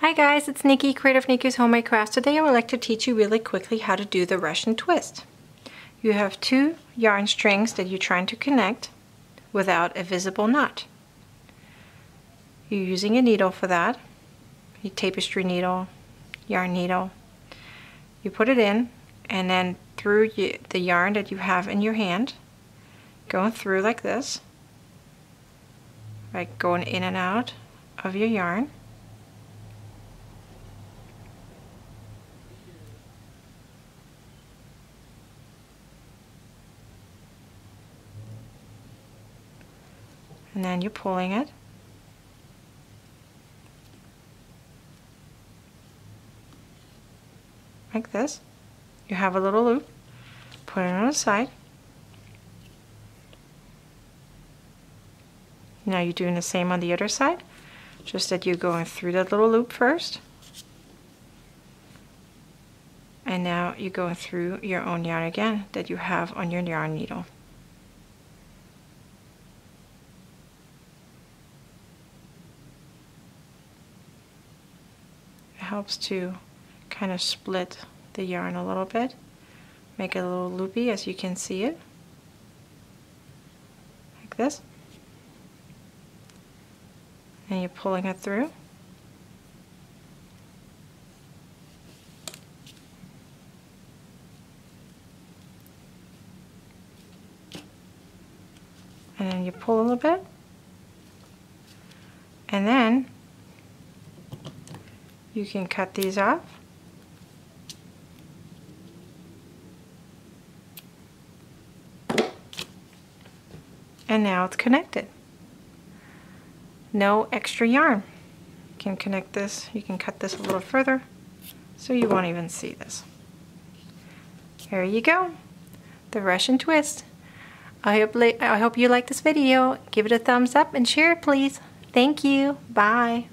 Hi guys, it's Nikki, creator of Nicki's Homemade Crafts. Today I would like to teach you really quickly how to do the Russian twist. You have two yarn strings that you're trying to connect without a visible knot. You're using a needle for that, a tapestry needle, yarn needle. You put it in and then through the yarn that you have in your hand, going through like this, like going in and out of your yarn. And then you're pulling it. Like this. You have a little loop. Put it on the side. Now you're doing the same on the other side. Just that you're going through that little loop first. And now you're going through your own yarn again that you have on your yarn needle. Helps to kind of split the yarn a little bit, make it a little loopy as you can see it, like this, and you're pulling it through. And then you pull a little bit, and then you can cut these off. And now it's connected. No extra yarn. You can connect this, you can cut this a little further so you won't even see this. Here you go. The Russian twist. I hope you like this video. Give it a thumbs up and share it please. Thank you. Bye.